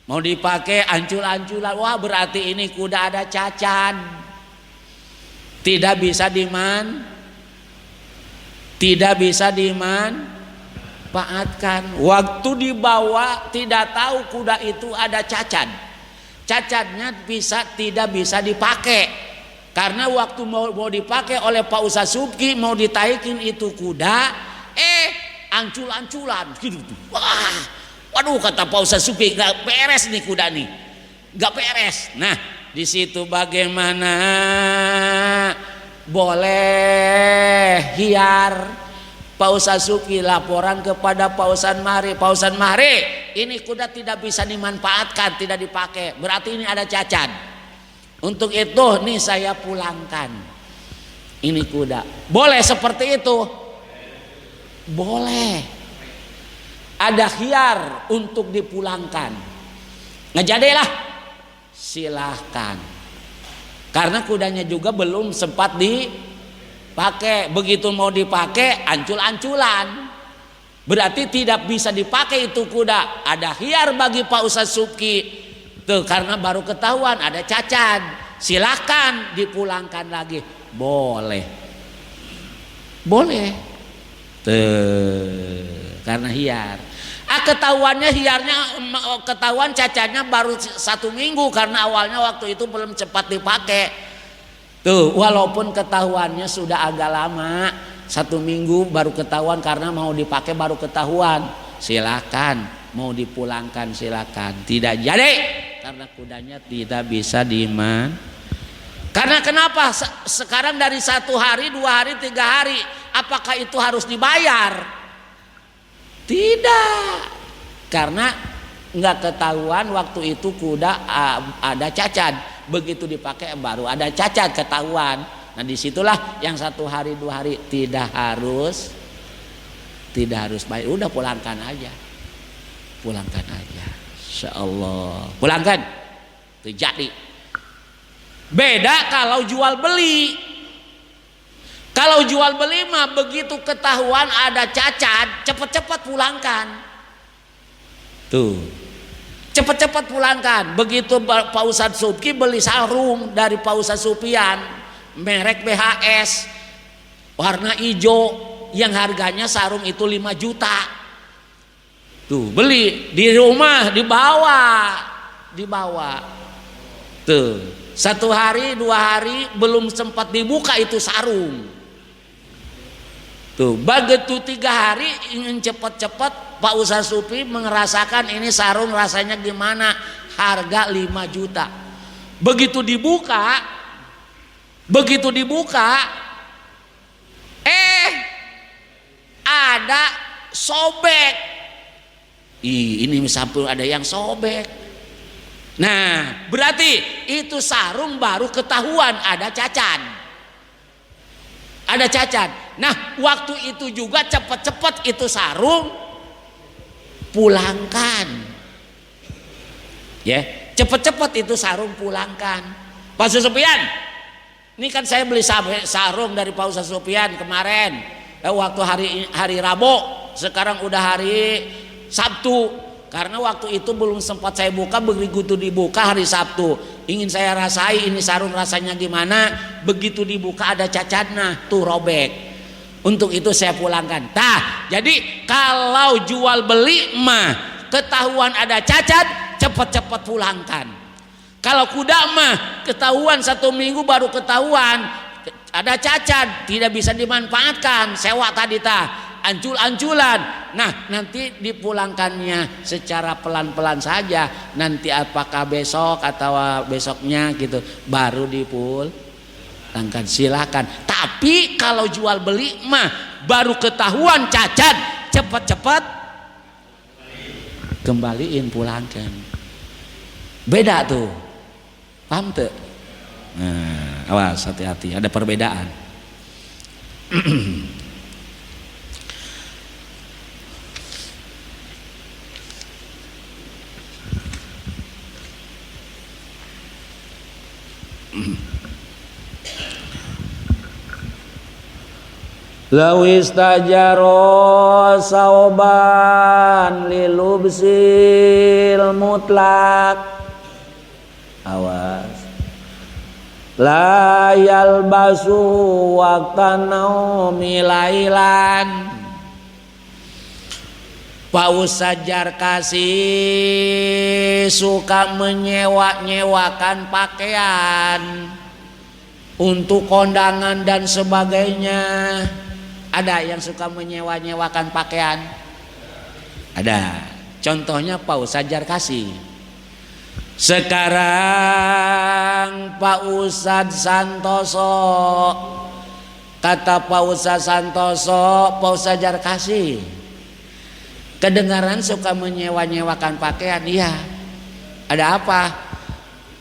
mau dipakai ancul-anculan, wah berarti ini kuda ada cacat, tidak bisa dimanfaatkan. Waktu dibawa tidak tahu kuda itu ada cacat, cacatnya tidak bisa dipakai. Karena waktu mau dipakai oleh Pak Ustaz Subki, mau ditaikin itu kuda, ancul-anculan gitu. Wah, waduh kata Pak Ustaz Subki, nggak beres nih kuda nih, nggak beres. Nah di situ bagaimana boleh hiar. Pak Ustaz Subki laporan kepada Pak Ustaz Mahri, Pak Ustaz Mahri, ini kuda tidak bisa dimanfaatkan, tidak dipakai, berarti ini ada cacat. Untuk itu nih saya pulangkan ini kuda. Boleh seperti itu? Boleh. Ada khiar untuk dipulangkan. Nggak jadilah, silahkan. Karena kudanya juga belum sempat dipakai. Begitu mau dipakai ancul-anculan, berarti tidak bisa dipakai itu kuda. Ada khiar bagi Pak Ustaz Subki tuh, karena baru ketahuan ada cacat, silahkan dipulangkan lagi. Boleh tuh, karena hiar. Ketahuannya hiarnya, ketahuan cacatnya baru 1 minggu, karena awalnya waktu itu belum cepat dipakai tuh. Walaupun ketahuannya sudah agak lama, 1 minggu baru ketahuan, karena mau dipakai baru ketahuan, silakan. Mau dipulangkan silakan. Tidak jadi, karena kudanya tidak bisa karena kenapa? Sekarang dari 1 hari, 2 hari, 3 hari, apakah itu harus dibayar? Tidak, karena nggak ketahuan waktu itu kuda ada cacat. Begitu dipakai baru ada cacat, ketahuan. Nah disitulah yang 1 hari, 2 hari tidak harus bayar. Udah pulangkan aja. Insyaallah pulangkan. Itu jadi. Beda kalau jual beli. Kalau jual beli mah begitu ketahuan ada cacat, cepat-cepat pulangkan. Tuh. Cepat-cepat pulangkan. Begitu Pak Ustaz Subki beli sarung dari Pak Ustaz Supian, merek BHS, warna hijau, yang harganya sarung itu 5 juta. Tuh beli di rumah, dibawa tuh 1 hari 2 hari belum sempat dibuka itu sarung tuh. Begitu 3 hari ingin cepat-cepat, Pak Ustaz Supi merasakan ini sarung rasanya gimana, harga 5 juta. Begitu dibuka ada sobek. Ini misalnya ada yang sobek. Nah berarti itu sarung baru ketahuan ada cacat. Nah waktu itu juga cepat-cepat itu sarung pulangkan. Ya, cepat-cepat itu sarung pulangkan. Pak Ustaz Supian, ini kan saya beli sarung dari Pak Ustaz Supian kemarin, waktu hari Rabu. Sekarang udah hari Sabtu, karena waktu itu belum sempat saya buka. Begitu dibuka hari Sabtu, ingin saya rasai ini sarung rasanya gimana. Begitu dibuka ada cacatnya tuh, robek. Untuk itu saya pulangkan. Jadi kalau jual beli mah ketahuan ada cacat, cepat-cepat pulangkan. Kalau kuda mah ketahuan 1 minggu baru ketahuan ada cacat, tidak bisa dimanfaatkan, sewa tadi ancul-anculan. Nah nanti dipulangkannya secara pelan-pelan saja. Nanti apakah besok atau besoknya gitu baru dipulangkan, silakan. Tapi kalau jual beli mah baru ketahuan cacat, cepat-cepat kembaliin, pulangkan. Beda tuh, paham tuh? Nah, awas, hati-hati, ada perbedaan. lawis tajaro sauban lilubsil mutlak. Awas. La yalbasu waqtan naumi lailan. Pak Ustadz Jarkasi suka menyewa-nyewakan pakaian untuk kondangan dan sebagainya. Ada yang suka menyewa-nyewakan pakaian? Ada. Contohnya Pak Ustadz Jarkasi. Sekarang Pak Ustadz Santoso, kata Pak Ustadz Santoso, Pak Ustadz Jarkasi kedengaran suka menyewa-nyewakan pakaian. Iya. Ada apa?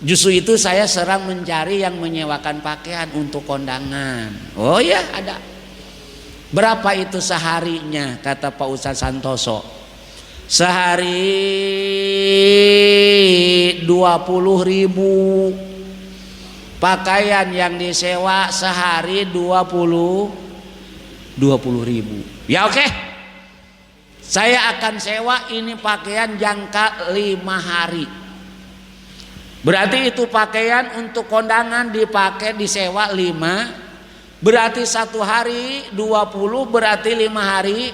Justru itu saya serang mencari yang menyewakan pakaian untuk kondangan. Oh iya, ada. Berapa itu seharinya? Kata Pak Ustadz Santoso. Sehari 20.000 pakaian yang disewa sehari 20.000. Ya oke. Saya akan sewa ini pakaian jangka 5 hari. Berarti itu pakaian untuk kondangan dipakai disewa 5. Berarti 1 hari 20, berarti 5 hari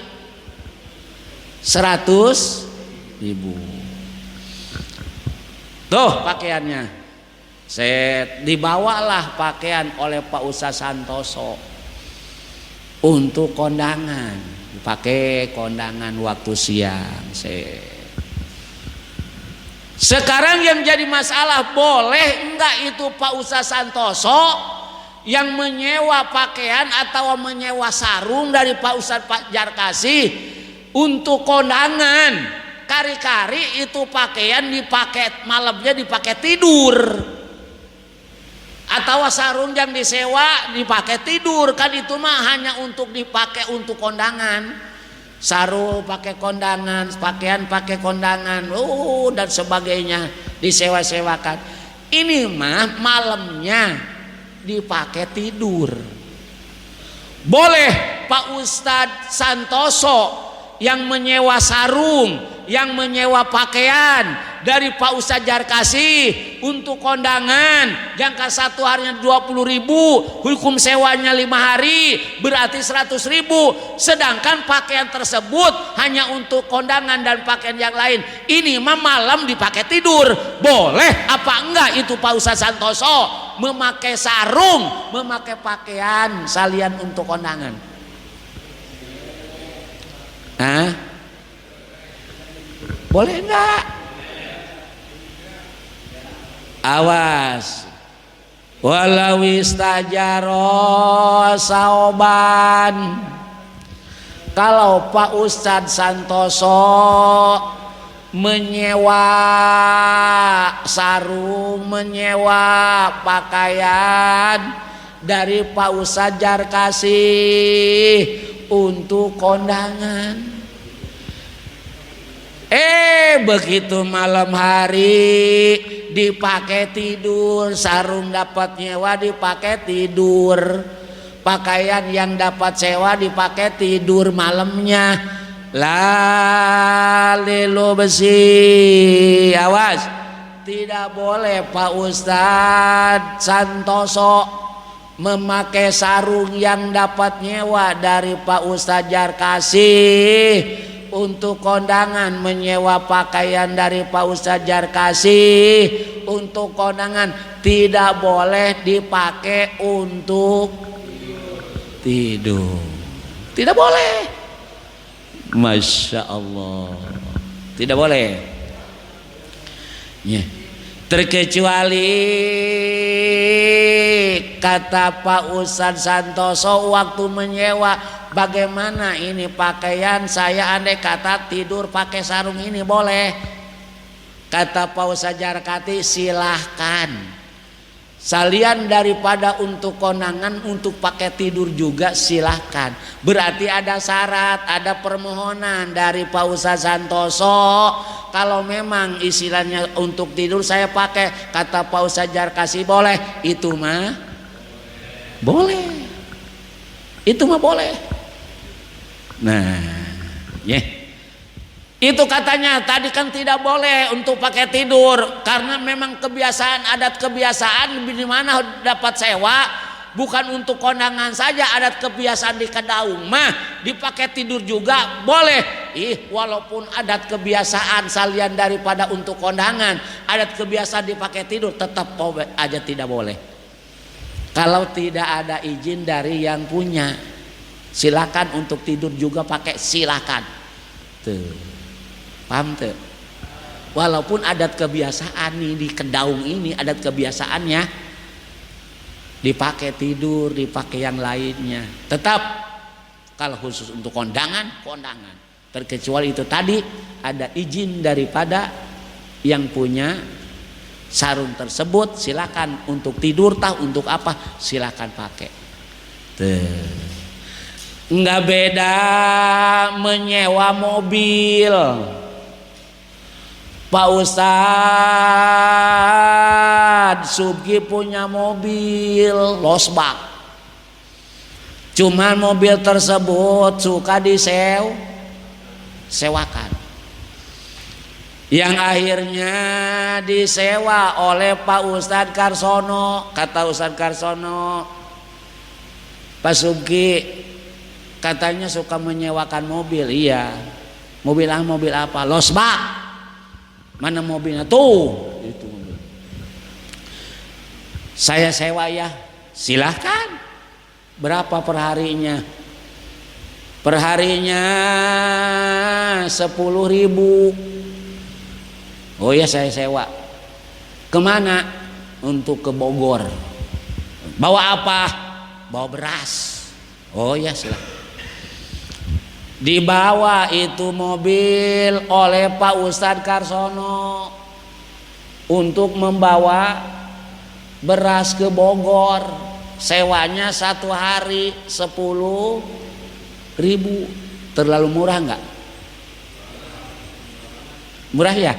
100.000. Tuh pakaiannya. Saya dibawalah pakaian oleh Pak Ustadz Santoso untuk kondangan, dipakai kondangan waktu siang. Sekarang yang jadi masalah, boleh enggak itu Pak Ustadz Santoso yang menyewa pakaian atau menyewa sarung dari Pak Ustadz Jarkasi untuk kondangan? Kari-kari itu pakaian dipakai malamnya dipakai tidur, atau sarung yang disewa dipakai tidur. Kan itu mah hanya untuk dipakai untuk kondangan. Sarung pakai kondangan, pakaian pakai kondangan, dan sebagainya disewa-sewakan. Ini mah malamnya dipakai tidur. Boleh Pak Ustadz Santoso yang menyewa sarung, yang menyewa pakaian dari Pak Ustadz Jarkasi untuk kondangan jangka 1 harinya 20.000, hukum sewanya 5 hari berarti 100.000. Sedangkan pakaian tersebut hanya untuk kondangan dan pakaian yang lain, ini mah malam dipakai tidur. Boleh apa enggak itu Pak Ustadz Santoso memakai sarung, memakai pakaian salian untuk kondangan? Hah? Boleh enggak? Awas. Walau istajaro sauban. Kalau Pak Ustadz Santoso menyewa sarung, menyewa pakaian dari Pak Ustadz Jarkasi untuk kondangan, begitu malam hari dipakai tidur, sarung dapat nyewa dipakai tidur, pakaian yang dapat sewa dipakai tidur malamnya. Lalilu besi. Awas, tidak boleh Pak Ustadz Santoso memakai sarung yang dapat nyewa dari Pak Ustadz Jarkasi untuk kondangan, menyewa pakaian dari Pak Ustadz Jarkasi untuk kondangan, tidak boleh dipakai untuk tidur. Tidak boleh. Masya Allah, tidak boleh. Ya. Terkecuali kata Pak Ustadz Santoso waktu menyewa, bagaimana ini pakaian saya andai kata tidur pakai sarung ini boleh. Kata Pak Ustadz Jarkati, silahkan. Salian daripada untuk kondangan, untuk pakai tidur juga silahkan. Berarti ada syarat, ada permohonan dari Pak Ustadz Santoso. Kalau memang istilahnya untuk tidur saya pakai, kata Pak Ustadz Jarkasi boleh. Itu mah boleh. Itu mah boleh. Nah, ya. Itu katanya tadi kan tidak boleh untuk pakai tidur karena memang kebiasaan adat kebiasaan di mana dapat sewa bukan untuk kondangan saja, adat kebiasaan di Kedaung mah dipakai tidur juga boleh. Walaupun adat kebiasaan salian daripada untuk kondangan, adat kebiasaan dipakai tidur tetap aja tidak boleh. Kalau tidak ada izin dari yang punya, silakan untuk tidur juga pakai silakan. Tuh. Paham tuh? Walaupun adat kebiasaan nih di Kedaung ini adat kebiasaannya dipakai tidur, dipakai yang lainnya. Tetap kalau khusus untuk kondangan, terkecuali itu tadi ada izin daripada yang punya sarung tersebut, silakan untuk tidur tah untuk apa silakan pakai. Tuh. Nggak beda menyewa mobil. Pak Ustadz Subki punya mobil losbak, cuman mobil tersebut suka disewakan, yang akhirnya disewa oleh Pak Ustadz Karsono. Kata Ustadz Karsono, Pak Subki katanya suka menyewakan mobil. Iya, mobil apa? Losbak. Mana mobilnya tuh? Itu mobil. Saya sewa ya. Silahkan. Berapa perharinya? Perharinya 10.000. Oh ya saya sewa. Kemana? Untuk ke Bogor. Bawa apa? Bawa beras. Oh ya silahkan. Dibawa itu mobil oleh Pak Ustadz Karsono untuk membawa beras ke Bogor. Sewanya 1 hari 10.000. Terlalu murah nggak? Murah ya?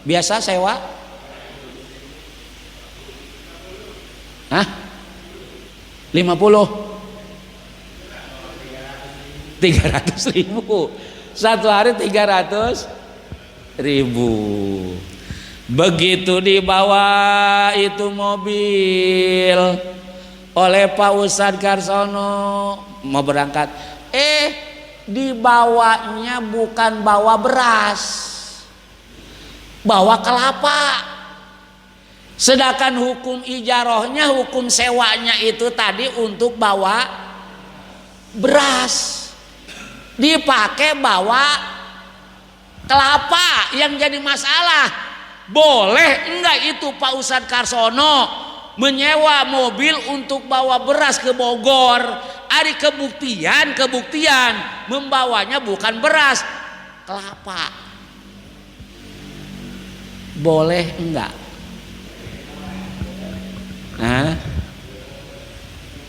Biasa sewa? Hah? 50? 300.000 1 hari 300.000. Begitu dibawa itu mobil oleh Pak Ustadz Karsono mau berangkat, dibawanya bukan bawa beras, bawa kelapa. Sedangkan hukum ijarohnya, hukum sewanya itu tadi untuk bawa beras, dipakai bawa kelapa. Yang jadi masalah, boleh enggak itu Pak Ustadz Karsono menyewa mobil untuk bawa beras ke Bogor? Ada kebuktian membawanya bukan beras, kelapa. Boleh enggak?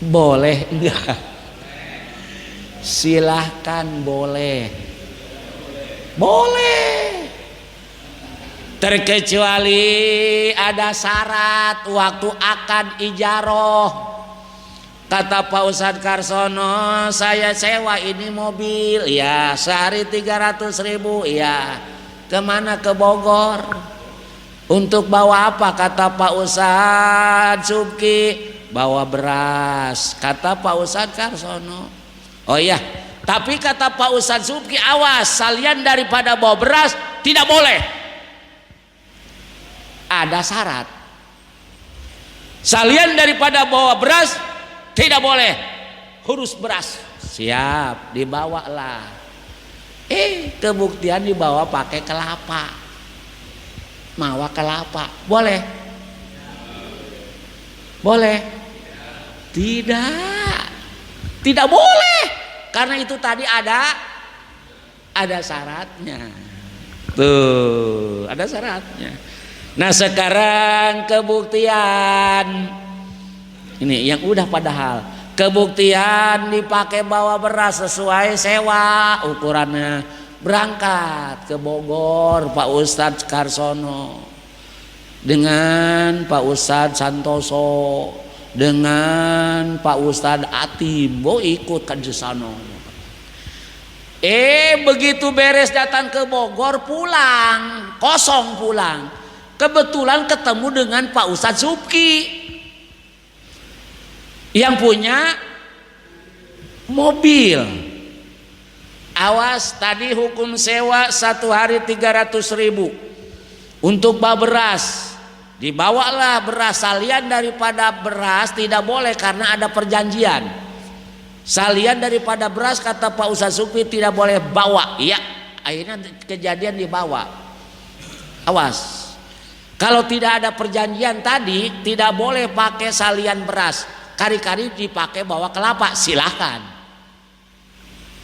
Boleh enggak? Silahkan boleh. Boleh. Terkecuali ada syarat waktu akad ijaroh. Kata Pak Ustadz Karsono, saya sewa ini mobil ya sehari 300.000 ya. Kemana? Ke Bogor. Untuk bawa apa? Kata Pak Ustadz Subki, bawa beras. Kata Pak Ustadz Karsono, oh iya, tapi kata Pak Ustadz Subki, awas salian daripada bawa beras tidak boleh. Ada syarat. Salian daripada bawa beras tidak boleh. Harus beras. Siap, dibawalah. Kebuktian dibawa pakai kelapa. Mawa kelapa. Boleh? Boleh? Tidak. Tidak boleh. Karena itu tadi ada syaratnya. Tuh, ada syaratnya. Nah, sekarang kebuktian. Ini yang udah padahal. Kebuktian dipakai bawa beras sesuai sewa ukurannya. Berangkat ke Bogor Pak Ustadz Karsono dengan Pak Ustadz Santoso, dengan Pak Ustadz Atim, ikut ke sana. Begitu beres datang ke Bogor pulang, kosong pulang. Kebetulan ketemu dengan Pak Ustadz Subki yang punya mobil. Awas, tadi hukum sewa 1 hari 300.000 untuk bawa beras. Dibawalah beras, salian daripada beras tidak boleh karena ada perjanjian. Salian daripada beras kata Pak Ustadz Subki tidak boleh bawa. Iya, akhirnya kejadian dibawa. Awas. Kalau tidak ada perjanjian tadi tidak boleh pakai salian beras. Kari-kari dipakai bawa kelapa, silahkan.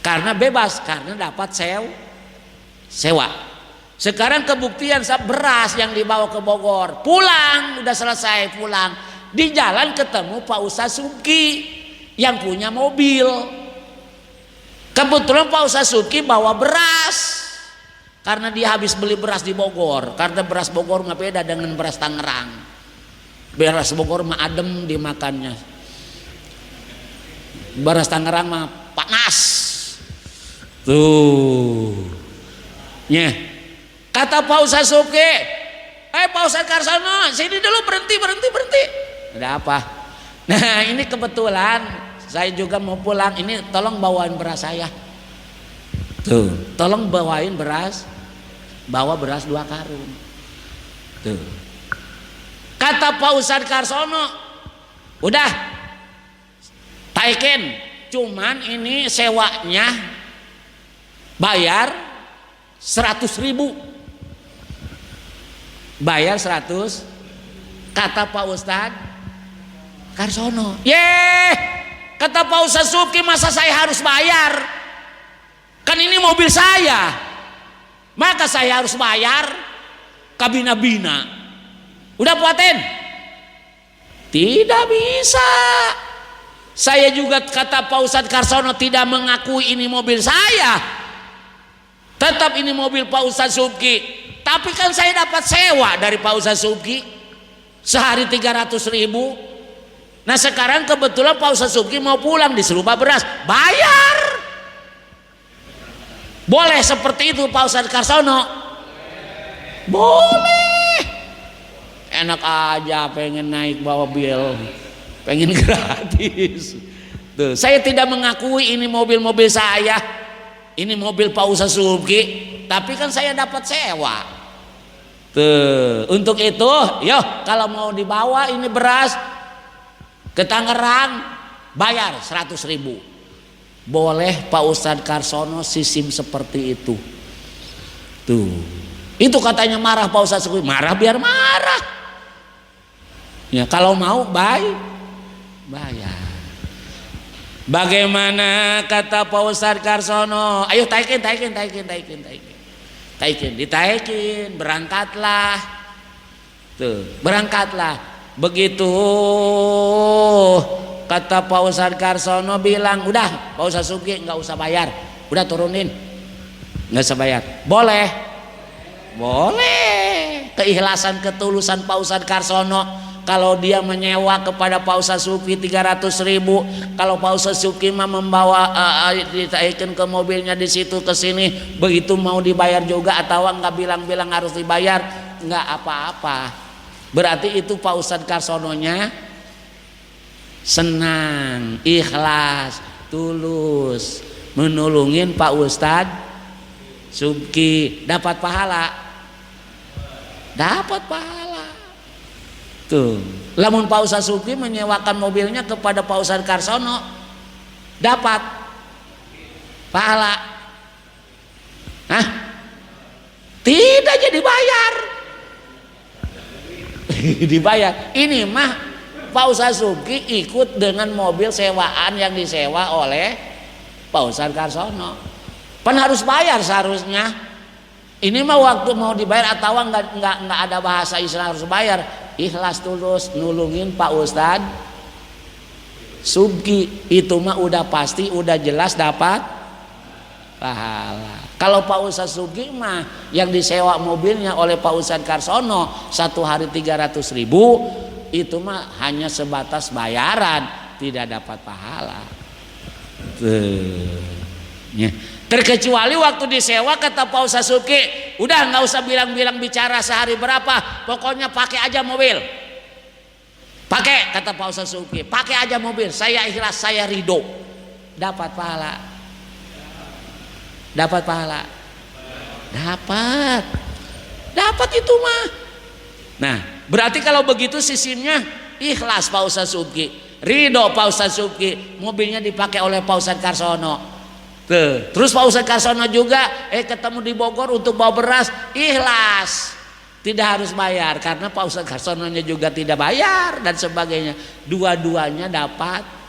Karena bebas, karena dapat sewa. Sekarang kebuktian beras yang dibawa ke Bogor. Pulang, udah selesai pulang. Di jalan ketemu Pak Ustadz Subki yang punya mobil. Kebetulan Pak Ustadz Subki bawa beras. Karena dia habis beli beras di Bogor. Karena beras Bogor nggak beda dengan beras Tangerang. Beras Bogor mah adem dimakannya. Beras Tangerang mah panas. Tuh. Nyeh. Kata Pak Ustadz Subki, Pak Ustadz Karsono, sini dulu, berhenti. Ada apa? Nah, ini kebetulan saya juga mau pulang. Ini tolong bawain beras saya. Tuh, tolong bawain beras. Bawa beras 2 karung. Tuh. Kata Pak Ustadz Karsono, udah, taikin. Cuman ini sewanya bayar 100.000. Bayar 100. Kata Pak Ustadz Karsono, kata Pak Ustadz Subki, masa saya harus bayar? Kan ini mobil saya, maka saya harus bayar. Kabina-bina udah puatin? Tidak bisa. Saya juga kata Pak Ustadz Karsono tidak mengakui ini mobil saya. Tetap ini mobil Pak Ustadz Subki. Tapi kan saya dapat sewa dari Pak Ustadz Subki sehari 300.000. Nah sekarang kebetulan Pak Ustadz Subki mau pulang, disuruh bawa beras, bayar. Boleh seperti itu Pak Ustadz Karsono? Boleh. Enak aja pengen naik bawa bil, pengen gratis. Tuh, saya tidak mengakui ini mobil-mobil saya. Ini mobil Pak Ustadz Subki, tapi kan saya dapat sewa. Tuh, untuk itu, kalau mau dibawa ini beras ke Tangerang, bayar 100.000. Boleh Pak Ustadz Karsono sistem seperti itu. Tuh, itu katanya marah Pak Ustadz Subki. Marah biar marah. Ya kalau mau bayar. Bagaimana kata Pak Ustadz Karsono? Ayo taikin. Ditaikin, berangkatlah. Tuh, berangkatlah. Begitu kata Pak Ustadz Karsono bilang, udah Pak Ustadz Subki nggak usah bayar, udah turunin, nggak usah bayar. Boleh. Keikhlasan ketulusan Pak Ustadz Karsono. Kalau dia menyewa kepada Pak Ustadz Subki 300.000, kalau Pak Ustadz Subki mah membawa ditaikin ke mobilnya di situ ke sini, begitu mau dibayar juga atau nggak bilang-bilang harus dibayar, nggak apa-apa. Berarti itu Pak Ustadz Karsononya senang, ikhlas, tulus menolongin Pak Ustadz Subki, dapat pahala. Tuh, lamun Pak Ustadz Subki menyewakan mobilnya kepada Pak Ustadz Karsono, dapat pahala. Hah? Tidak jadi bayar. Dibayar. Ini mah Pak Ustadz Subki ikut dengan mobil sewaan yang disewa oleh Pak Ustadz Karsono. Pan harus bayar seharusnya. Ini mah waktu mau dibayar atau nggak ada bahasa istilah harus bayar. Ikhlas tulus nulungin Pak Ustadz Subki, itu mah udah pasti, udah jelas dapat pahala. Kalau Pak Ustadz Subki mah yang disewa mobilnya oleh Pak Ustadz Karsono 1 hari 300.000, itu mah hanya sebatas bayaran, tidak dapat pahala. Tuh. Terkecuali waktu disewa kata Pak Ustaz Subki, udah nggak usah bilang-bilang bicara sehari berapa, pokoknya pakai aja mobil. Pakai kata Pak Ustaz Subki, pakai aja mobil, saya ikhlas, saya ridho. Dapat pahala. Dapat pahala. Dapat itu mah. Nah, berarti kalau begitu sistemnya ikhlas Pak Ustaz Subki, ridho Pak Ustaz Subki, mobilnya dipakai oleh Pak Ustaz Karsono. Tuh. Terus Pak Ustaz Karsono juga ketemu di Bogor untuk bawa beras, ikhlas, tidak harus bayar karena Pak Ustaz Karsononya juga tidak bayar dan sebagainya. Dua-duanya dapat.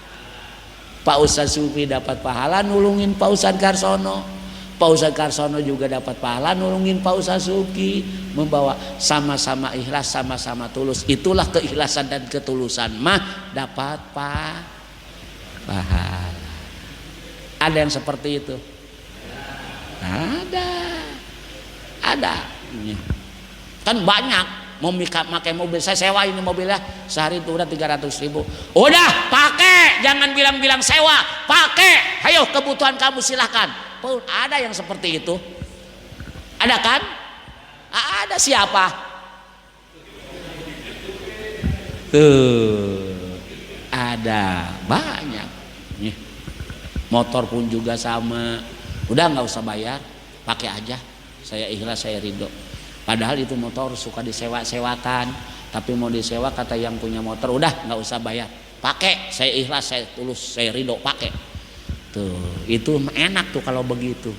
Pak Ustaz Subki dapat pahala nulungin Pak Ustaz Karsono, Pak Ustaz Karsono juga dapat pahala nulungin Pak Ustaz Subki, membawa sama-sama ikhlas, sama-sama tulus. Itulah keikhlasan dan ketulusan mah dapat pahala. Ada yang seperti itu? Ada. Kan banyak mau pakai mobil. Saya sewa ini mobilnya sehari itu udah 300.000. Udah pakai, jangan bilang-bilang sewa, pakai. Ayo kebutuhan kamu silahkan. Ada yang seperti itu? Ada kan? Ada siapa? Ada banyak. Motor pun juga sama, udah nggak usah bayar, pakai aja, saya ikhlas, saya ridho. Padahal itu motor suka disewa-sewakan, tapi mau disewa kata yang punya motor, udah nggak usah bayar, pakai, saya ikhlas, saya tulus, saya ridho, pakai. Tuh, itu enak tuh kalau begitu,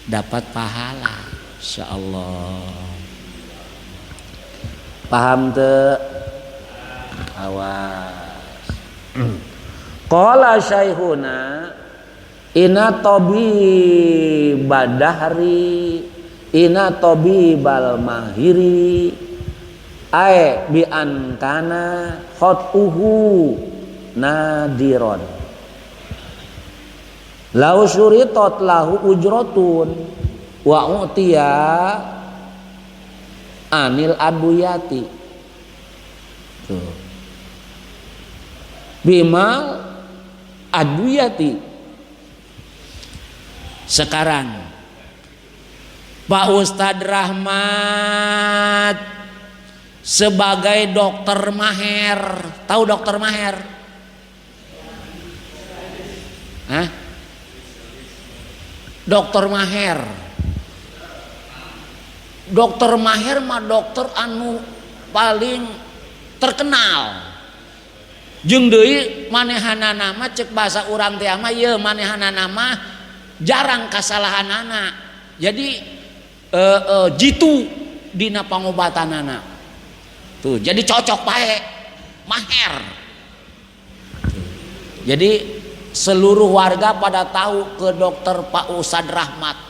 dapat pahala, insya Allah. Paham tuh? Awas. Qala syaihuna Ina tobi badahri ina tobi bal mahiri ay bi ankana khotuhu nadiron lau syuritot lahu ujrotun wa utiya anil aduyati tuh bimal aduyati. Sekarang Pak Ustadz Rahmat sebagai dokter maher, tahu dokter maher? Hah? Dokter maher mah dokter anu paling terkenal. Jeung deui manehana nama cek bahasa urang teh mah ieu manehana nama jarang kesalahan anak, jadi jitu dina pangobatan anak tuh, jadi cocok baik maher. Jadi seluruh warga pada tahu ke dokter Pak Ustadz Rahmat.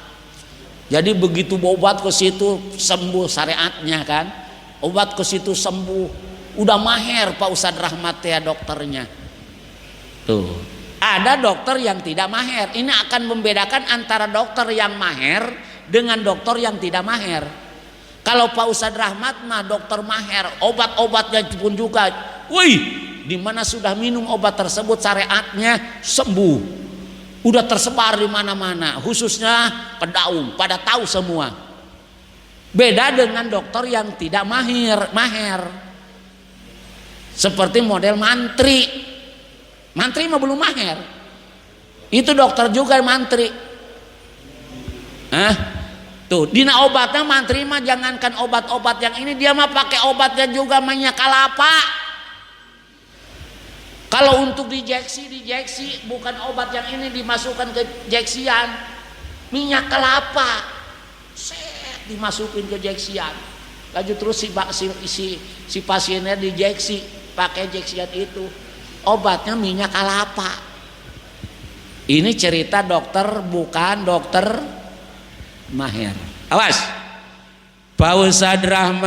Jadi begitu obat ke situ sembuh syariatnya kan, obat ke situ sembuh, udah maher Pak Ustadz Rahmat ya dokternya tuh. Ada dokter yang tidak maher. Ini akan membedakan antara dokter yang maher dengan dokter yang tidak maher. Kalau Pak Ustadz Rahmat mah dokter maher, obat-obatnya pun juga, wih, di mana sudah minum obat tersebut syariatnya sembuh, udah tersebar di mana-mana, khususnya Kedaung, pada tahu semua. Beda dengan dokter yang tidak maher, seperti model mantri. Mantri mah belum maher. Itu dokter juga mantri. Tuh, dina obatnya mantri mah jangankan obat-obat yang ini, dia mah pakai obatnya juga minyak kelapa. Kalau untuk dijeksi bukan obat yang ini dimasukkan ke jeksian, minyak kelapa. Set dimasukin ke jeksian. Lalu terus si pasiennya dijeksi pakai jeksian itu. Obatnya minyak kelapa. Ini cerita dokter bukan dokter maher. Awas, Pak Ustadz Rahmat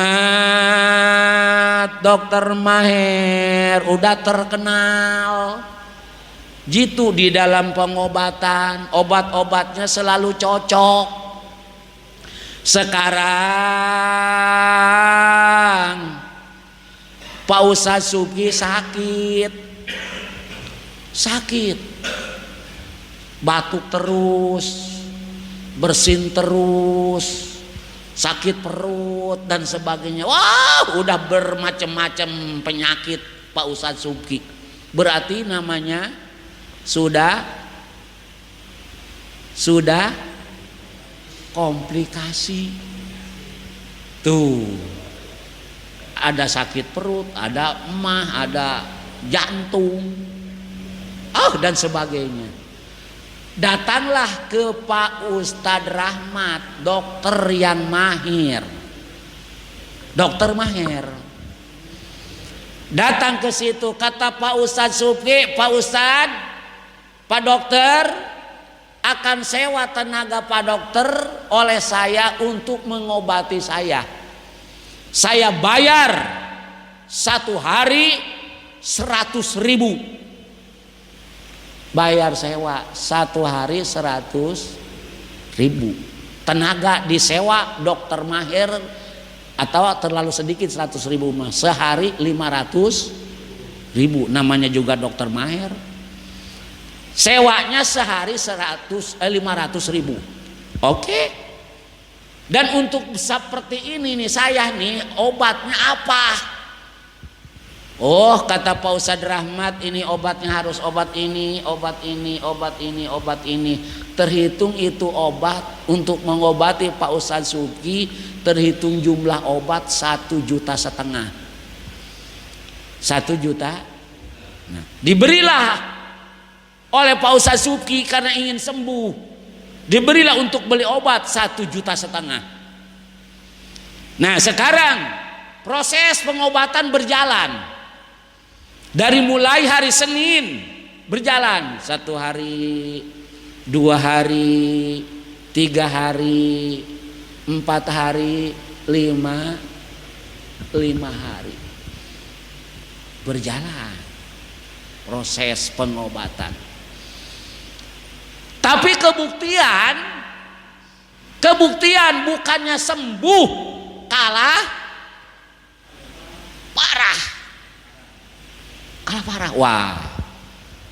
dokter maher udah terkenal. Jitu di dalam pengobatan, obat-obatnya selalu cocok. Sekarang Pak Ustadz Subki sakit, batuk terus, bersin terus, sakit perut dan sebagainya. Wah, udah bermacam-macam penyakit Pak Ustadz Subki. Berarti namanya sudah komplikasi. Tuh, ada sakit perut, ada emah, ada jantung, dan sebagainya. Datanglah ke Pak Ustadz Rahmat, dokter yang mahir. Dokter mahir. Datang ke situ, kata Pak Ustadz Subki, Pak Ustadz, Pak dokter, akan sewa tenaga Pak dokter oleh saya untuk mengobati saya. Saya bayar 1 hari 100.000. Bayar sewa 1 hari 100.000. Tenaga disewa dokter mahir, atau terlalu sedikit 100.000 mah, sehari 500.000. Namanya juga dokter mahir. Sewanya sehari 500.000. Oke. Dan untuk seperti ini nih, saya nih obatnya apa? Oh, kata Pak Ustadz Rahmat, ini obatnya harus obat ini, obat ini, obat ini, obat ini. Terhitung itu obat untuk mengobati Pak Ustadz Subki, terhitung jumlah obat 1,5 juta. 1 juta. Nah, diberilah oleh Pak Ustadz Subki karena ingin sembuh. Diberilah untuk beli obat 1,5 juta. Nah, sekarang proses pengobatan berjalan. Dari mulai hari Senin berjalan 1 hari, 2 hari, 3 hari, 4 hari, 5 hari. Berjalan proses pengobatan. Tapi kebuktian bukannya sembuh, kalah parah. Wah,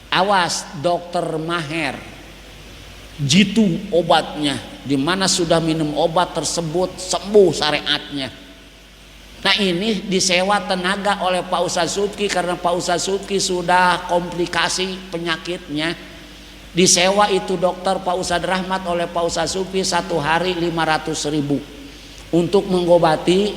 awas dokter mahir, jitu obatnya, dimana sudah minum obat tersebut sembuh syariatnya. Nah, ini disewa tenaga oleh Pak Ustadz Subki karena Pak Ustadz Subki sudah komplikasi penyakitnya. Disewa itu dokter Pak Ustadz Rahmat oleh Pak Ustadz Subki 1 hari 500.000 untuk mengobati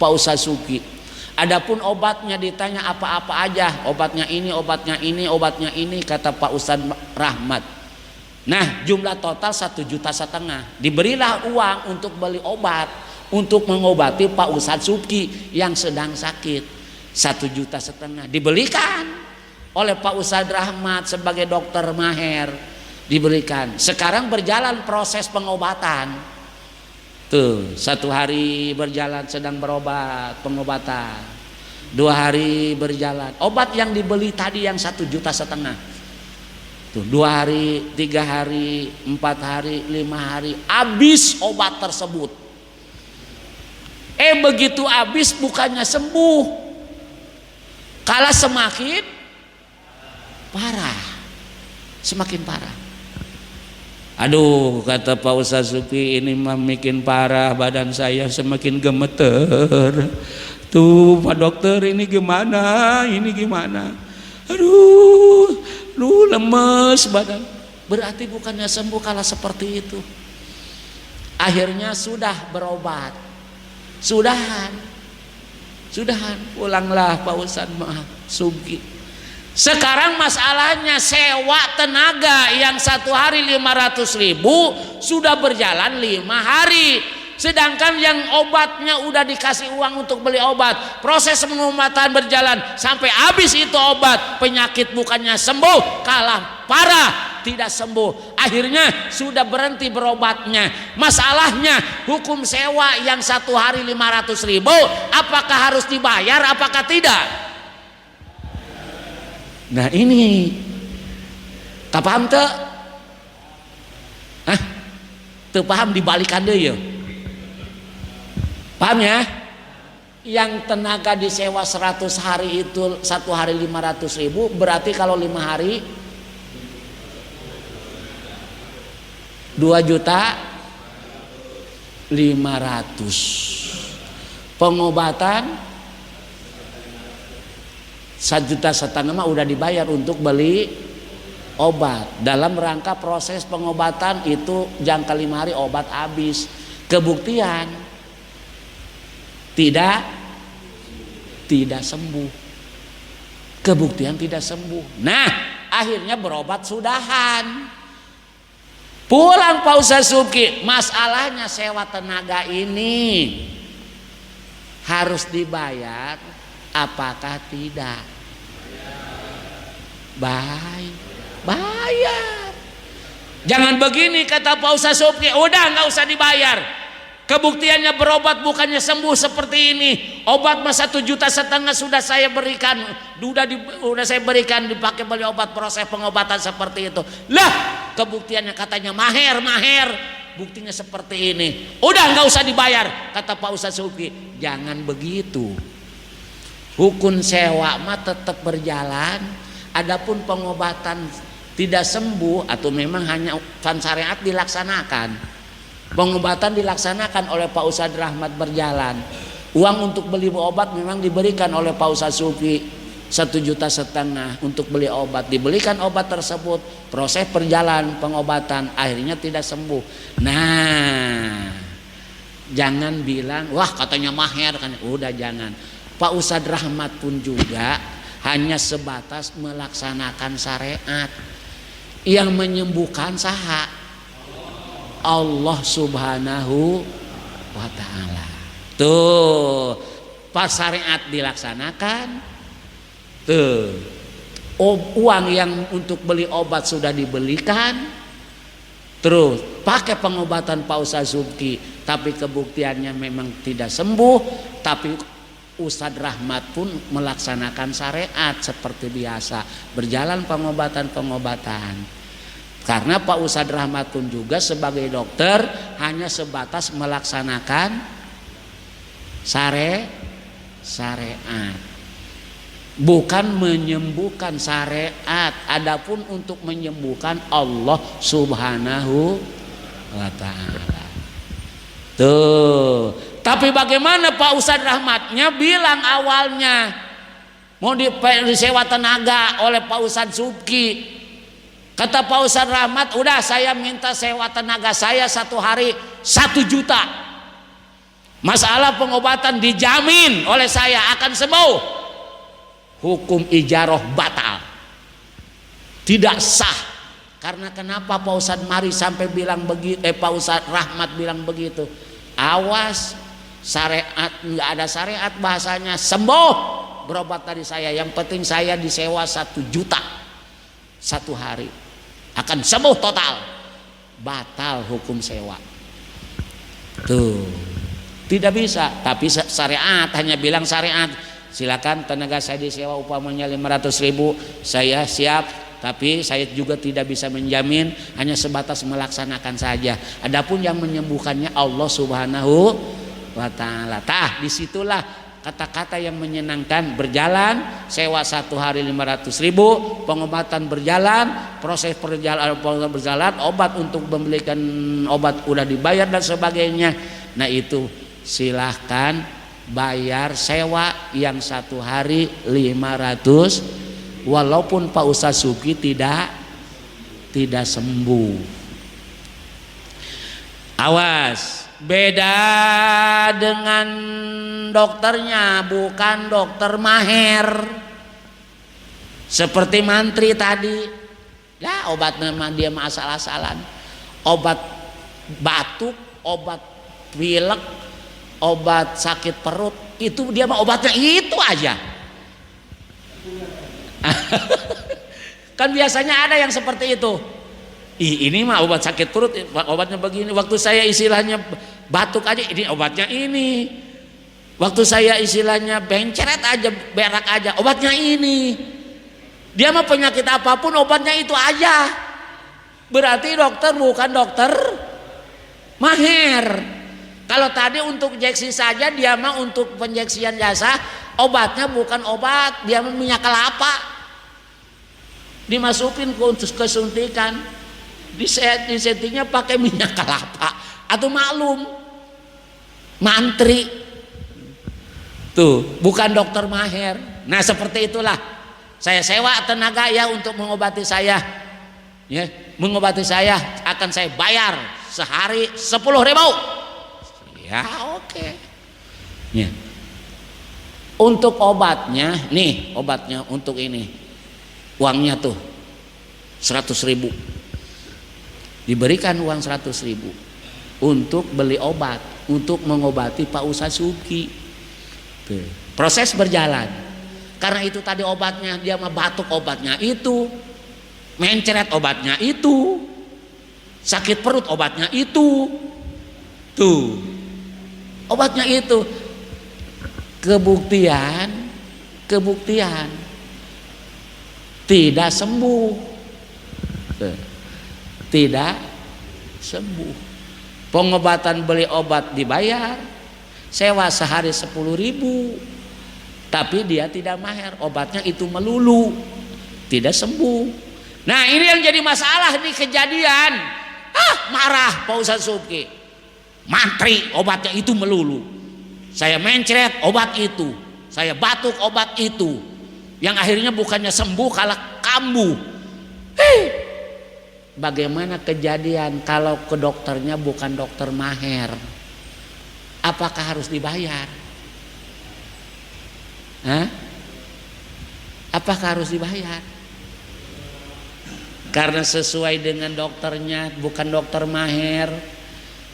Pak Ustadz Subki. Adapun obatnya ditanya apa-apa aja, obatnya ini, obatnya ini, obatnya ini, kata Pak Ustadz Rahmat. Nah, jumlah total 1,5 juta. Diberilah uang untuk beli obat untuk mengobati Pak Ustadz Subki yang sedang sakit, 1,5 juta. Dibelikan oleh Pak Ustadz Rahmat sebagai dokter mahir, diberikan. Sekarang berjalan proses pengobatan. Tuh, 1 hari berjalan sedang berobat, pengobatan. 2 hari berjalan. Obat yang dibeli tadi yang 1,5 juta. Tuh, 2 hari, 3 hari, 4 hari, 5 hari, habis obat tersebut. Begitu habis bukannya sembuh, kalah semakin parah. Semakin parah. Aduh, kata Pak Ustadz Subki, ini mah bikin parah, badan saya semakin gemeter. Tuh Pak dokter, ini gimana? Ini gimana? Aduh, lemes badan. Berarti bukannya sembuh, kalah seperti itu. Akhirnya sudah berobat. Sudahan, pulanglah Pak Ustadz Subki. Sekarang masalahnya sewa tenaga yang 1 hari 500.000 sudah berjalan 5 hari. Sedangkan yang obatnya udah dikasih uang untuk beli obat, proses pengobatan berjalan sampai habis itu obat, penyakit bukannya sembuh, kalah parah, tidak sembuh. Akhirnya sudah berhenti berobatnya. Masalahnya hukum sewa yang 1 hari 500.000, apakah harus dibayar apakah tidak? Nah, ini tak paham tuh? Tuh paham, dibalikan deh ya. Paham ya? Yang tenaga disewa 100 hari itu 1 hari 500.000, berarti kalau 5 hari 2.500.000. Pengobatan 1,5 juta mah udah dibayar untuk beli obat. Dalam rangka proses pengobatan itu jangka 5 hari obat habis. Kebuktian tidak sembuh. Kebuktian tidak sembuh. Nah, akhirnya berobat sudahan. Pulang Pak Ustaz Subki, masalahnya sewa tenaga ini harus dibayar, apakah tidak? Bayar. Jangan begini kata Pak Ustaz Subki, udah nggak usah dibayar. Kebuktiannya berobat bukannya sembuh seperti ini. Obat mah 1,5 juta sudah saya berikan, udah saya berikan dipakai beli obat proses pengobatan seperti itu. Lah, kebuktiannya katanya maher. Buktinya seperti ini. Udah nggak usah dibayar kata Pak Ustaz Subki. Jangan begitu. Hukum sewa mah tetap berjalan. Adapun pengobatan tidak sembuh atau memang hanya syariat dilaksanakan. Pengobatan dilaksanakan oleh Pak Ustadz Rahmat berjalan. Uang untuk beli obat memang diberikan oleh Pak Ustadz Subki 1,5 juta untuk beli obat. Dibelikan obat tersebut, proses perjalanan pengobatan akhirnya tidak sembuh. Nah, jangan bilang wah katanya maher kan. Udah jangan. Pak Ustadz Rahmat pun juga hanya sebatas melaksanakan syariat. Yang menyembuhkan saha Allah Subhanahu wa ta'ala. Tuh, pas syariat dilaksanakan, tuh uang yang untuk beli obat sudah dibelikan, terus pakai pengobatan Pak Ustaz Subki, tapi kebuktiannya memang tidak sembuh, tapi Ustadz Rahmat pun melaksanakan syariat seperti biasa, berjalan pengobatan. Karena Pak Ustadz Rahmat pun juga sebagai dokter hanya sebatas melaksanakan syariat, bukan menyembuhkan syariat. Adapun untuk menyembuhkan Allah Subhanahu wa ta'ala. Tuh. Tapi bagaimana Pak Ustadz Rahmatnya bilang awalnya mau disewa tenaga oleh Pak Ustadz Subki. Kata Pak Ustadz Rahmat, udah saya minta sewa tenaga saya 1 hari 1 juta. Masalah pengobatan dijamin oleh saya akan sembuh. Hukum ijarah batal, tidak sah. Karena kenapa Pak Ustadz Mari sampai bilang begitu? Pak Ustadz Rahmat bilang begitu. Awas, syariat nggak ada syariat bahasanya sembuh berobat dari saya. Yang penting saya disewa 1 juta 1 hari. Akan sembuh total. Batal hukum sewa. Tuh, tidak bisa. Tapi syariat hanya bilang syariat, silakan tenaga saya disewa upamanya 500.000, saya siap. Tapi saya juga tidak bisa menjamin, hanya sebatas melaksanakan saja. Adapun yang menyembuhkannya Allah Subhanahu wa ta'ala. Disitulah kata-kata yang menyenangkan. Berjalan, sewa 1 hari 500.000, pengobatan berjalan, proses perjalanan berjalan, obat untuk membelikan obat udah dibayar dan sebagainya. Nah itu silahkan bayar sewa yang 1 hari 500, walaupun Pak Ustaz Subki tidak sembuh. Awas, beda dengan dokternya, bukan dokter maher seperti mantri tadi. Ya obatnya dia mah asal-asalan. Obat batuk, obat pilek, obat sakit perut, itu dia mah obatnya itu aja. Kan biasanya ada yang seperti itu. Ini mah obat sakit perut, obatnya begini. Waktu saya istilahnya batuk aja, ini obatnya ini. Waktu saya istilahnya benceret aja, berak aja, obatnya ini. Dia mah penyakit apapun obatnya itu aja. Berarti dokter bukan dokter maher. Kalau tadi untuk injeksi saja, dia mah untuk penjeksian jasa, obatnya bukan obat, dia minyak kelapa. Dimasukin ke suntikan. disettingnya pakai minyak kelapa atau maklum mantri tuh, bukan dokter maher. Nah seperti itulah saya sewa tenaga ya untuk mengobati saya ya, mengobati saya akan saya bayar sehari 10.000 ya, oke. Ya. Untuk obatnya nih, obatnya untuk ini uangnya tuh 100.000, diberikan uang 100.000 untuk beli obat untuk mengobati Pak Ustadz Subki. Tuh. Proses berjalan karena itu tadi obatnya dia mah batuk obatnya itu, mencret obatnya itu, sakit perut obatnya itu, tuh obatnya itu. Kebuktian tidak sembuh, tidak sembuh. Pengobatan beli obat dibayar, sewa sehari 10.000, tapi dia tidak maher, obatnya itu melulu, tidak sembuh. Nah ini yang jadi masalah nih, kejadian. Marah Pak Ustadz Subki, mantri obatnya itu melulu, saya mencret obat itu, saya batuk obat itu, yang akhirnya bukannya sembuh kalah kambuh. Bagaimana kejadian kalau ke dokternya bukan dokter maher? Apakah harus dibayar? Apakah harus dibayar? Karena sesuai dengan dokternya bukan dokter maher,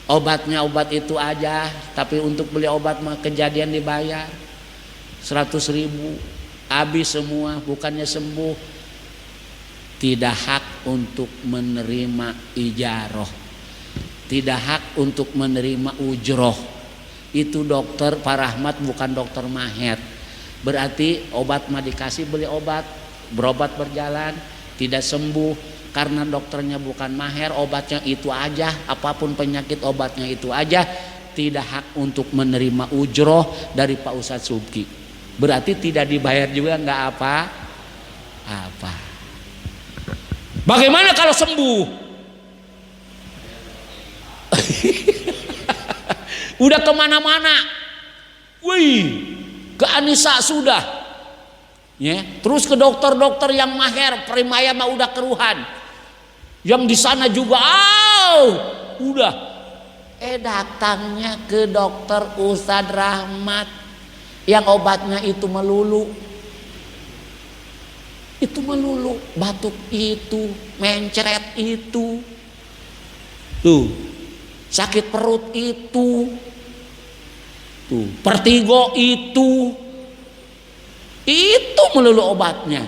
obatnya obat itu aja, tapi untuk beli obat mah kejadian dibayar 100.000, habis semua, bukannya sembuh. Tidak hak untuk menerima ijaroh, tidak hak untuk menerima ujroh. Itu dokter Pak Rahmat bukan dokter maher. Berarti obat mah dikasih beli obat, berobat berjalan, tidak sembuh karena dokternya bukan maher, obatnya itu aja, apapun penyakit obatnya itu aja, tidak hak untuk menerima ujroh dari Pak Ustadz Subki. Berarti tidak dibayar juga nggak apa-apa. Bagaimana kalau sembuh? Udah kemana-mana, wih, ke Anissa sudah, ya, terus ke dokter-dokter yang maher, Primaya mah udah keruhan. Yang di sana juga, udah. Datangnya ke dokter Ustadz Rahmat yang obatnya itu melulu. Itu melulu, batuk itu, mencret itu. Tuh, sakit perut itu. Tuh, vertigo itu. Itu melulu obatnya.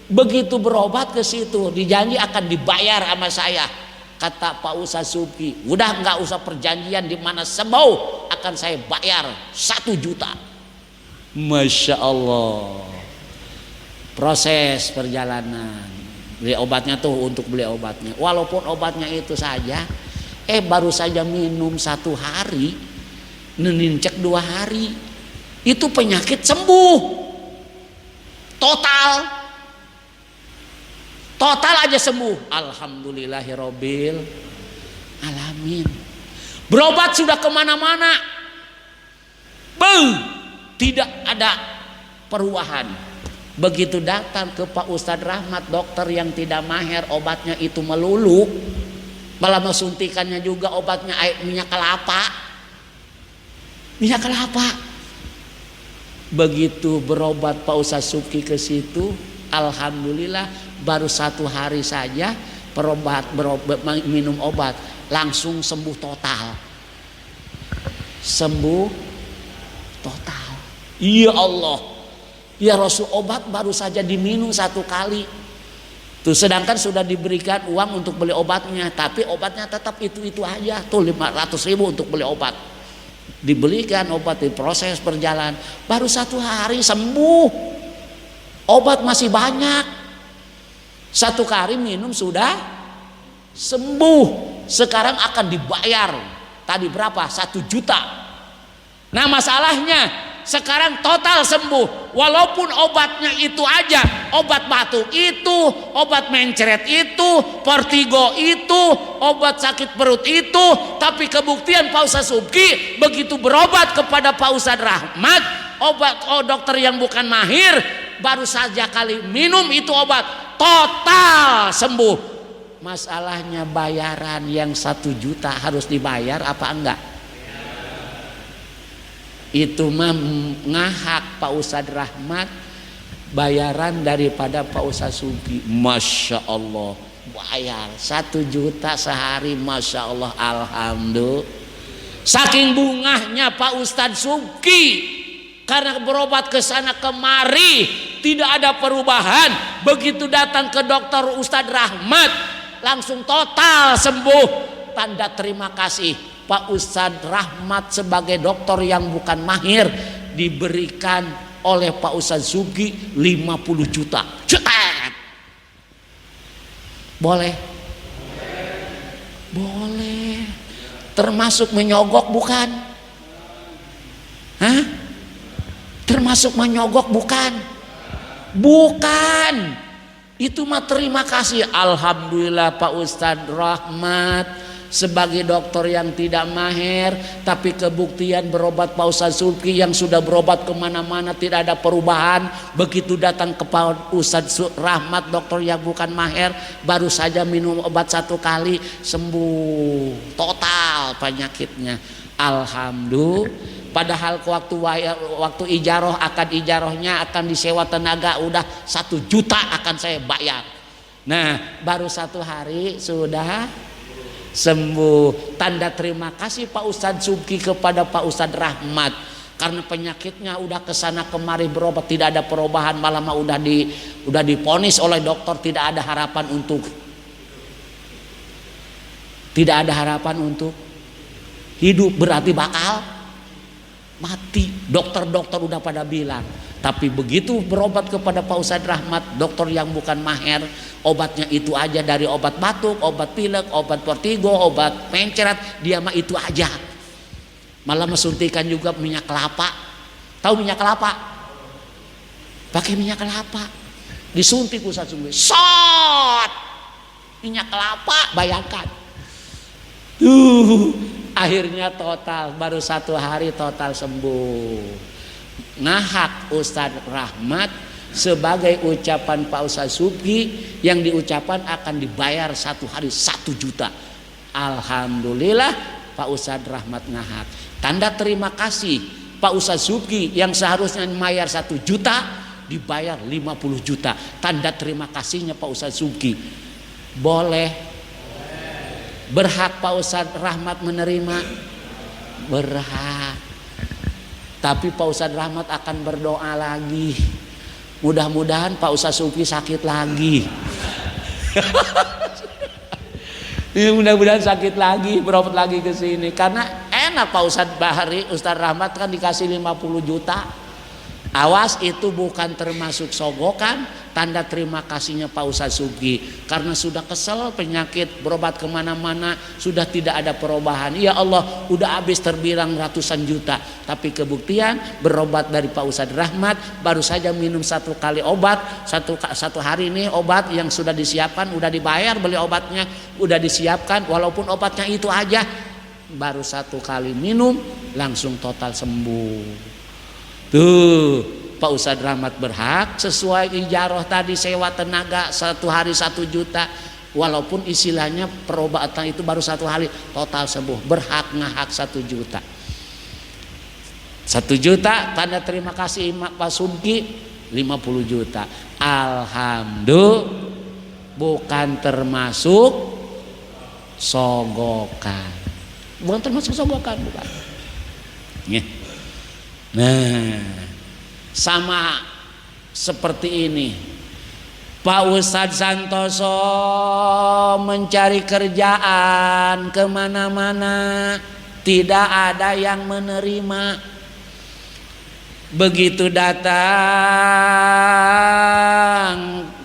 Begitu berobat ke situ dijanji akan dibayar sama saya, kata Pak Ustadz Subki, udah nggak usah perjanjian, di mana sembuh akan saya bayar 1 juta. Masya Allah. Proses perjalanan beli obatnya tuh, untuk beli obatnya, walaupun obatnya itu saja baru saja minum 1 hari, nenincek 2 hari, itu penyakit sembuh total aja sembuh. Alhamdulillahirobbil alamin. Berobat sudah kemana-mana, tidak ada perubahan. Begitu datang ke Pak Ustadz Rahmat, dokter yang tidak maher, obatnya itu melulu, malah suntikannya juga obatnya minyak kelapa. Begitu berobat Pak Ustadz Subki ke situ, alhamdulillah baru 1 hari saja berobat minum obat langsung sembuh total. Ya Allah, ya Rasul, obat baru saja diminum 1 kali tuh, sedangkan sudah diberikan uang untuk beli obatnya, tapi obatnya tetap itu aja tuh, 500.000 untuk beli obat. Dibelikan obat, di proses berjalan baru 1 hari sembuh. Obat masih banyak, 1 kali minum sudah sembuh. Sekarang akan dibayar tadi berapa? 1 juta. Nah masalahnya sekarang total sembuh. Walaupun obatnya itu aja, obat batuk itu, obat mencret itu, Portigo itu, obat sakit perut itu, tapi kebuktian Pak Ustadz Subki begitu berobat kepada Pak Ustadz Rahmat, dokter yang bukan mahir, baru saja kali minum itu obat total sembuh. Masalahnya bayaran yang 1 juta harus dibayar apa enggak? Itu mah ngahak Pak Ustadz Rahmat bayaran daripada Pak Ustadz Subki. Masya Allah, bayar 1 juta sehari, Masya Allah, alhamdulillah. Saking bungahnya Pak Ustadz Subki, karena berobat ke sana kemari tidak ada perubahan. Begitu datang ke dokter Ustadz Rahmat langsung total sembuh. Tanda terima kasih. Pak Ustadz Rahmat sebagai dokter yang bukan mahir diberikan oleh Pak Ustadz Subki 50 juta. Cetat. Boleh? Boleh. Termasuk menyogok bukan? Hah? Termasuk menyogok bukan? Bukan. Itu mah terima kasih. Alhamdulillah Pak Ustadz Rahmat sebagai dokter yang tidak mahir, tapi kebuktian berobat Pak Ustadz Subki yang sudah berobat kemana-mana tidak ada perubahan. Begitu datang ke Pak Ustadz Rahmat, dokter yang bukan mahir, baru saja minum obat 1 kali sembuh total penyakitnya. Alhamdulillah. Padahal waktu ijarohnya akan disewa tenaga udah 1 juta akan saya bayar. Nah baru 1 hari sudah sembuh. Tanda terima kasih Pak Ustadz Subki kepada Pak Ustadz Rahmat, karena penyakitnya udah kesana kemari berobat tidak ada perubahan, malah udah diponis oleh dokter tidak ada harapan untuk hidup, berarti bakal mati. Dokter-dokter udah pada bilang. Tapi begitu berobat kepada Pak Ustadz Rahmat, dokter yang bukan mahir, obatnya itu aja, dari obat batuk, obat pilek, obat Portigo, obat mencret, dia mah itu aja. Malah mesuntikan juga minyak kelapa. Tahu minyak kelapa? Pakai minyak kelapa. Disuntik Ustadz Subki. Shot! Minyak kelapa, bayangkan. Akhirnya total, baru 1 hari total sembuh. Ngahak Ustadz Rahmat sebagai ucapan Pak Ustadz Subki yang diucapkan akan dibayar 1 hari 1 juta. Alhamdulillah Pak Ustadz Rahmat ngahak. Tanda terima kasih Pak Ustadz Subki yang seharusnya bayar 1 juta dibayar 50 juta. Tanda terima kasihnya Pak Ustadz Subki. Boleh? Berhak Pak Ustadz Rahmat menerima? Berhak. Tapi Pak Ustadz Rahmat akan berdoa lagi. Mudah-mudahan Pak Ustadz Subki sakit lagi. Mudah-mudahan sakit lagi, berobat lagi ke sini. Karena enak Pak Ustadz Bahari, Ustadz Rahmat kan dikasih 50 juta. Awas, itu bukan termasuk sogokan. Tanda terima kasihnya Pak Ustadz Subki, karena sudah kesel penyakit, berobat kemana-mana sudah tidak ada perubahan. Ya Allah, udah habis terbilang ratusan juta, tapi kebuktian berobat dari Pak Ustadz Rahmat, baru saja minum 1 kali obat, satu hari ini obat yang sudah disiapkan, udah dibayar, beli obatnya udah disiapkan, walaupun obatnya itu aja, baru 1 kali minum langsung total sembuh. Tuh Pak Ustadz Rahmat berhak sesuai ijaroh tadi, sewa tenaga 1 hari 1 juta, walaupun istilahnya perobatan itu baru 1 hari total sembuh, berhak ngahak 1 juta. 1 juta tanda terima kasih Pak Subki 50 juta. Alhamdulillah bukan termasuk sogokan. Bukan termasuk sogokan, bukan. Nah, sama seperti ini Pak Ustadz Santoso mencari kerjaan kemana-mana, tidak ada yang menerima. Begitu datang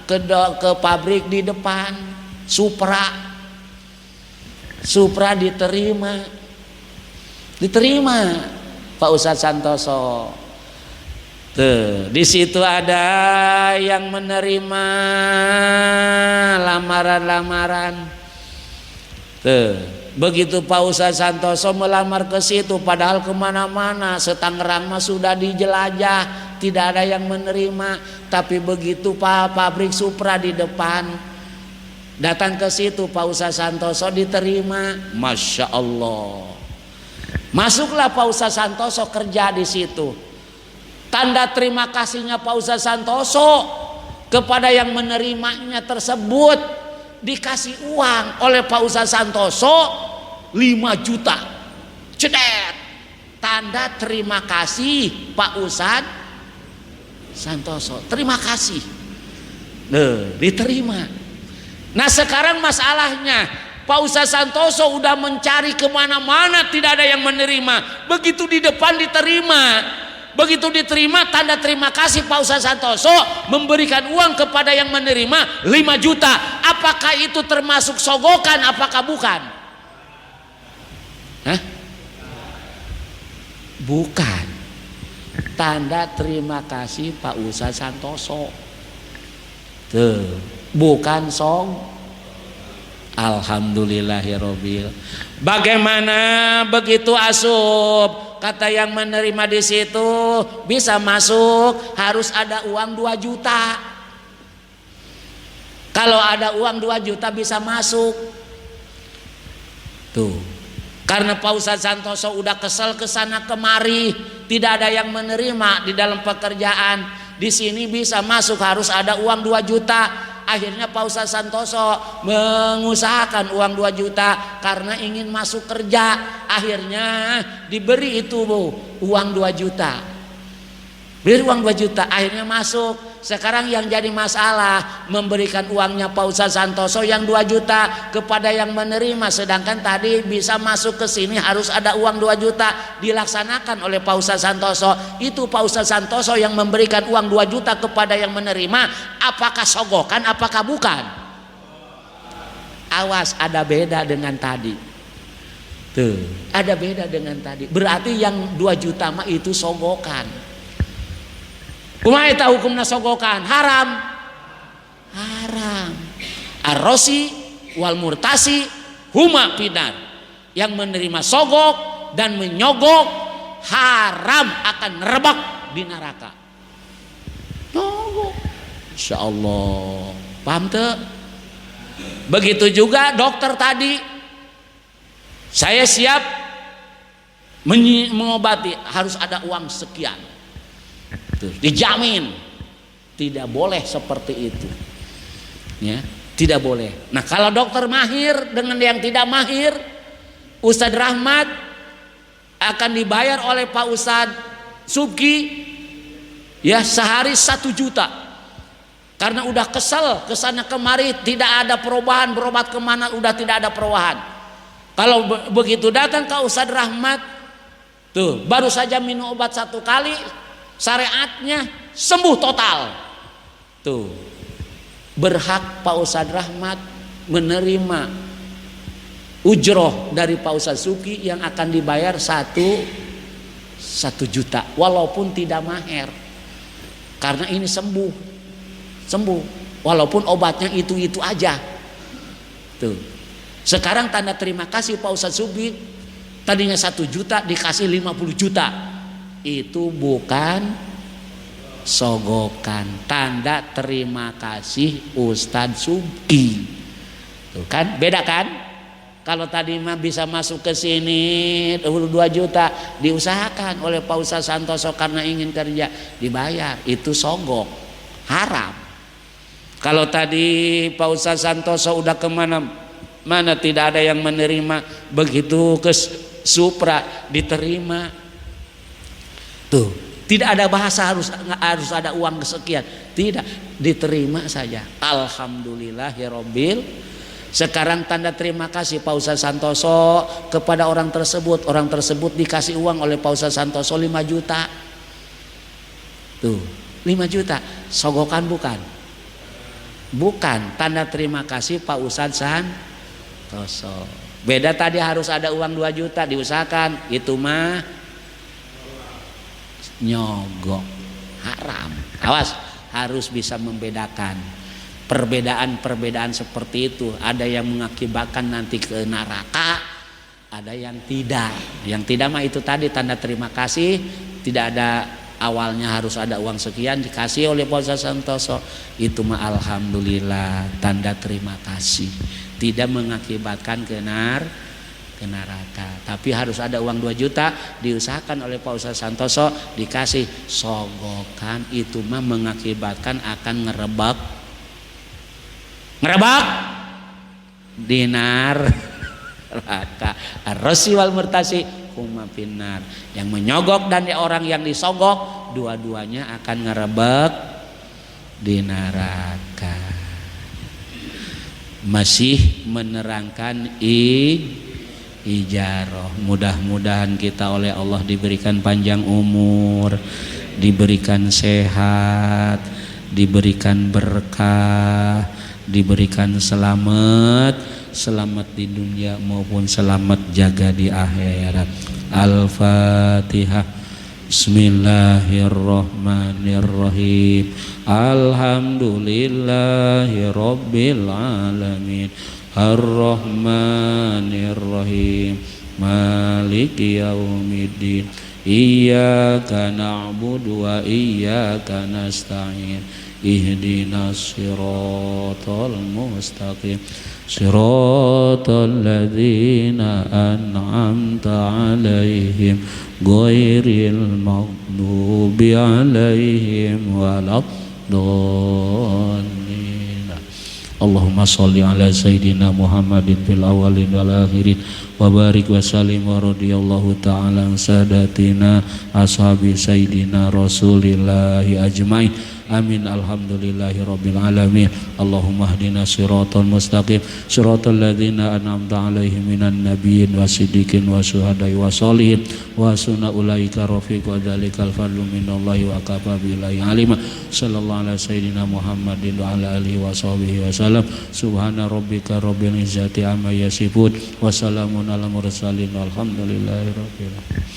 ke pabrik di depan Supra diterima Pak Ustadz Santoso. Tuh, di situ ada yang menerima lamaran-lamaran. Tuh, begitu Pak Ustadz Santoso melamar ke situ, padahal kemana-mana, setangerang mah sudah dijelajah, tidak ada yang menerima. Tapi begitu Pak pabrik Supra di depan, datang ke situ Pak Ustadz Santoso diterima, masya Allah. Masuklah Pak Ustadz Santoso kerja di situ. Tanda terima kasihnya Pak Ustadz Santoso kepada yang menerimanya tersebut, dikasih uang oleh Pak Ustadz Santoso 5 juta. Cedet. Tanda terima kasih Pak Ustadz Santoso. Terima kasih. Diterima. Nah sekarang masalahnya Pak Ustadz Santoso udah mencari kemana-mana, tidak ada yang menerima. Begitu di depan diterima. Begitu diterima, tanda terima kasih Pak Ustadz Santoso memberikan uang kepada yang menerima 5 juta. Apakah itu termasuk sogokan? Apakah bukan? Hah? Bukan. Tanda terima kasih Pak Ustadz Santoso. Tuh, bukan song. Alhamdulillahirobbil. Bagaimana begitu Asub? Kata yang menerima di situ, bisa masuk harus ada uang 2 juta. Kalau ada uang 2 juta bisa masuk. Tuh. Karena Pak Ustadz Santoso udah kesel kesana kemari, tidak ada yang menerima di dalam pekerjaan. Di sini bisa masuk harus ada uang 2 juta. Akhirnya Pak Ustadz Santoso mengusahakan uang 2 juta karena ingin masuk kerja. Akhirnya diberi itu uang 2 juta. Beri uang 2 juta, akhirnya masuk. Sekarang yang jadi masalah memberikan uangnya Pak Ustadz Santoso yang 2 juta kepada yang menerima, sedangkan tadi bisa masuk ke sini harus ada uang 2 juta dilaksanakan oleh Pak Ustadz Santoso. Itu Pak Ustadz Santoso yang memberikan uang 2 juta kepada yang menerima. Apakah sogokan? Apakah bukan? Awas, ada beda dengan tadi. Tuh, ada beda dengan tadi. Berarti yang 2 juta mah itu sogokan. Kumaha eta hukumna sogokan? Haram. Haram. Ar-rosi wal murtasi huma pinar. Yang menerima sogok dan menyogok haram akan rebak di neraka. Nyogok. Insyaallah. Paham teu? Begitu juga dokter tadi. Saya siap mengobati, harus ada uang sekian. Dijamin. Tidak boleh seperti itu, ya, tidak boleh. Nah kalau dokter mahir dengan yang tidak mahir, Ustadz Rahmat akan dibayar oleh Pak Ustadz Subki, ya, sehari 1 juta. Karena udah kesel kesana kemari, tidak ada perubahan, berobat kemana udah tidak ada perubahan. Kalau begitu datang ke Ustadz Rahmat, tuh baru saja minum obat 1 kali, syariatnya sembuh total. Tuh, berhak Pak Ustadz Rahmat menerima ujroh dari Pak Ustadz Suki yang akan dibayar 1 juta walaupun tidak maher, karena ini sembuh walaupun obatnya itu aja. Tuh, sekarang tanda terima kasih Pak Ustadz Suki tadinya 1 juta dikasih 50 juta. Itu bukan sogokan, tanda terima kasih Ustadz Subki. Tuh kan, beda kan? Kalau tadi mah bisa masuk ke sini 2 juta diusahakan oleh Pak Ustadz Santoso karena ingin kerja, dibayar, itu sogok, haram. Kalau tadi Pak Ustadz Santoso udah kemana-mana tidak ada yang menerima, begitu ke Supra diterima. Tuh, tidak ada bahasa harus ada uang kesekian, tidak, diterima saja. Alhamdulillahirobbil. Sekarang tanda terima kasih Pak Ustadz Santoso kepada orang tersebut dikasih uang oleh Pak Ustadz Santoso 5 juta. Tuh, 5 juta. Sogokan bukan? Bukan. Tanda terima kasih Pak Ustadz Santoso. Beda tadi harus ada uang 2 juta diusahakan, itu mah nyogok, haram. Awas, harus bisa membedakan perbedaan-perbedaan seperti itu. Ada yang mengakibatkan nanti ke neraka, ada yang tidak. Yang tidak mah itu tadi tanda terima kasih, tidak ada awalnya harus ada uang sekian dikasih oleh Pak Ustaz Santoso, itu mah alhamdulillah tanda terima kasih, tidak mengakibatkan ke neraka. Tapi harus ada uang 2 juta diusahakan oleh Pak Ustaz Santoso dikasih sogokan, itu mah mengakibatkan akan ngerebak dinar neraka. Ar-rasi wal murtasi huma finnar. Yang menyogok dan orang yang disogok dua-duanya akan ngerebek di neraka. Masih menerangkan ijarah. Mudah-mudahan kita oleh Allah diberikan panjang umur, diberikan sehat, diberikan berkah, diberikan selamat di dunia maupun selamat jaga di akhirat. Al-Fatihah. Bismillahirrahmanirrahim. Alhamdulillahi rabbil alamin. Ar-Rahmanir-Rahim. Maliki yaumiddin. Iyyaka na'budu wa iyyaka nasta'in. Ihdinas siratal mustaqim. Siratal ladzina an'amta 'alaihim ghairil maghdubi 'alaihim waladdallin. Allahumma sholli ala sayyidina Muhammadin fil awwalin wal akhirin wa barik wa sallim wa radhiyallahu ta'ala an sadatina ashabi sayyidina Rasulillahi ajmain. Amin. Alhamdulillahi rabbil alamin. Allahumma hdina siratal mustaqim siratal ladzina an'amta 'alaihim minan nabiyyin wasiddiqin wasyuhada'i wassolihin wa sunna ulaika rafiq wa dzalikal fadlu minallahi wa kafa billahi alima. Sallallahu ala sayyidina Muhammadin wa ala alihi wa sahbihi wasallam. Subhana rabbika rabbil izzati amma yasifun wa salamun alal mursalin walhamdulillahi rabbil alamin.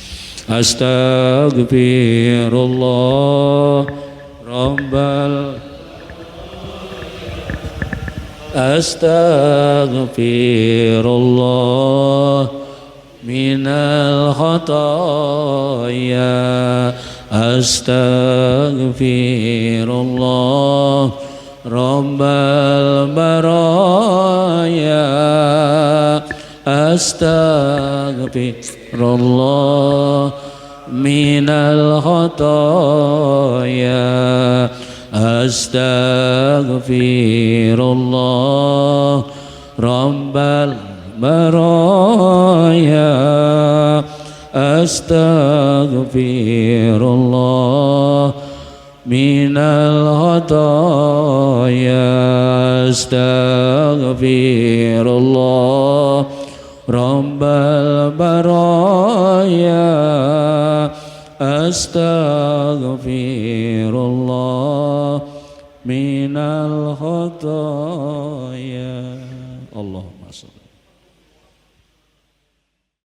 Astaghfirullah Rabbal astaghfirullah minal khataaya. Astaghfirullah Rabbal baraya. Astaghfirullah minal khataaya. Astaghfirullah Rabbal baraya. Astaghfirullah minal khataaya. Astaghfirullah Rabbal baraya. Astaghfirullah minal khataaya. Allahumma sholli